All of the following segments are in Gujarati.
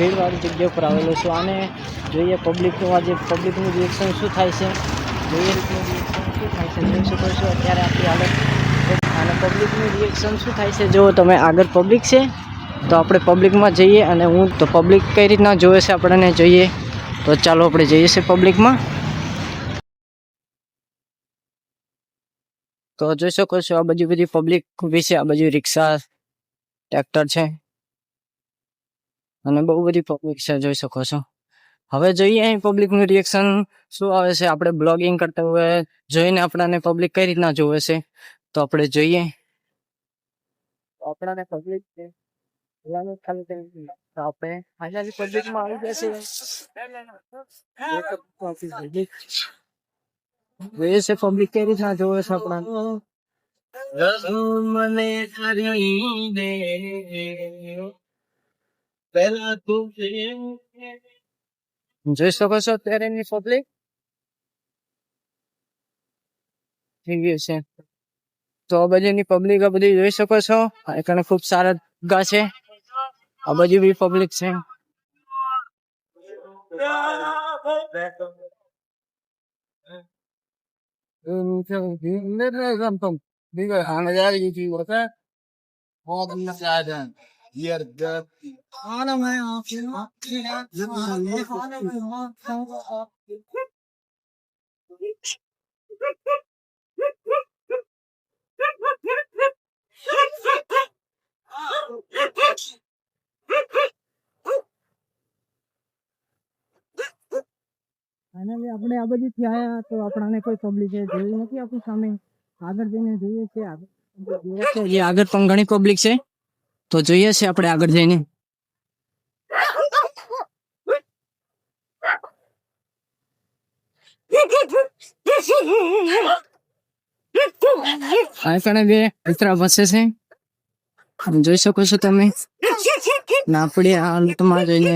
ભીડવાળી જગ્યા પર આવેલો છું અને જોઈએ પબ્લિકનું આજે પબ્લિકનું રિએક્શન શું થાય છે, જોઈએ રીતનું રિએક્શન શું થાય છે. જોઈ શકો છો અત્યારે આપણી હાલત અને પબ્લિકનું રિએક્શન શું થાય છે. જો તમે આગળ પબ્લિક છે તો આપણે પબ્લિકમાં જઈએ અને હું તો પબ્લિક કઈ રીતના જોવે છે આપણને જોઈએ. તો ચાલો આપણે જઈએ છીએ પબ્લિકમાં. તો જોઈ શકો છો આ બધી પબ્લિક ઊભી છે, આ બાજુ રિક્ષા ટ્રેક્ટર છે અને બહુ બધી પબ્લિક છે જોઈ શકો છો. હવે જોઈએ અહીં પબ્લિકનું રિએક્શન શું આવે છે. આપણે બ્લોગિંગ કરતા હોય જોઈને આપણને પબ્લિક કઈ રીતના જોવે છે તો આપણે જોઈએ. આપણને પબ્લિક છે આપણે ફાઇનલી પબ્લિકમાં આવી જશે. જોઈએ છે પબ્લિક કઈ રીતના જોવે છે આપણા. મને પેલા તું જોઈ શકો છો અત્યારે એની પબ્લિક થઈ ગયું છે. તો આ બાજુની પબ્લિક આ બધી જોઈ શકો છો. એકને ખૂબ સારા ગા છે. આ બાજુ બી પબ્લિક છે. ફાઇનલી આપણે આ બધીથી આવ્યા તો આપણાને કોઈ પબ્લિક જોઈ નથી આપણી સામે. આગળ જઈને જોઈએ છે આગળ પણ ઘણી પબ્લિક છે તો જોઈએ છે આપણે આગળ જઈને. આ બે મિત્ર બસે છે જોઈ શકો છો તમે. ના આપણે આ લૂંટમાં જઈને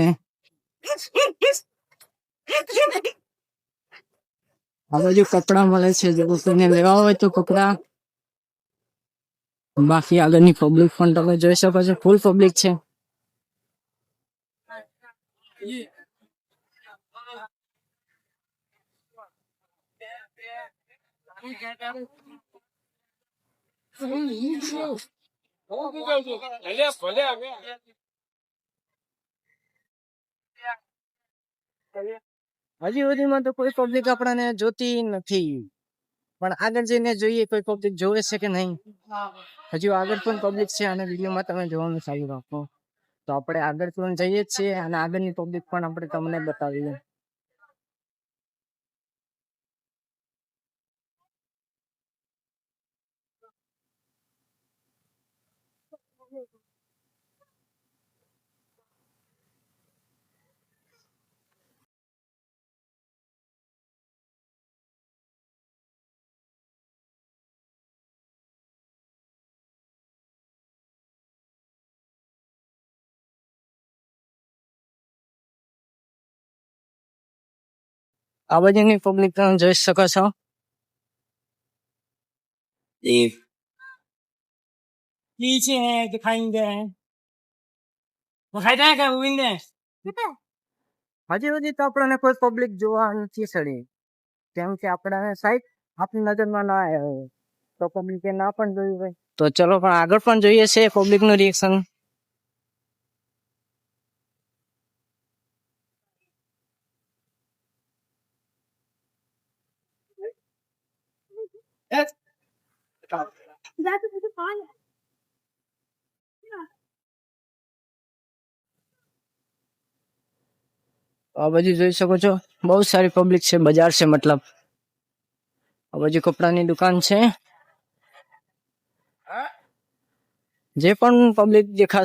આ બાજુ કપડા મળે છે, જો કોઈને લેવા હોય તો કપડા. બાકી આગળની પબ્લિક પણ તમે જોઈ શકો છો, ફૂલ પબ્લિક છે. હજી સુધીમાં તો કોઈ પબ્લિક આપણને જોતી નથી, પણ આગળ જઈને જોઈએ કોઈ પબ્લિક જોવે છે કે નહીં. હજુ આગળ પણ પબ્લિક છે અને વિડીયોમાં તમે જોવાનું ચાલુ રાખો. તો આપણે આગળ પણ જઈએ જ છીએ અને આગળની પબ્લિક પણ આપણે તમને બતાવીએ. આ બાજુની પબ્લિક તમે જોઈ શકો છો. पीछे है दिखाएंगे दिखाई दे क्या विंदे હજી સુધી તો આપણને કોઈ પબ્લિક જોવા નથી સડી, કેમ કે આપણને સાઈડ આપણી નજરમાં ના આવ્યો તો પબ્લિકે ના પણ જોયું હોય. તો ચલો પણ આગળ પણ જોઈએ છે પબ્લિક નું રિએક્શન. આ બાજુ જોઈ શકો છો બહુ સારી પબ્લિક છે, બજાર છે મતલબ. આ બાજુ કપડાની દુકાન છે. જે પણ પબ્લિક દેખાશે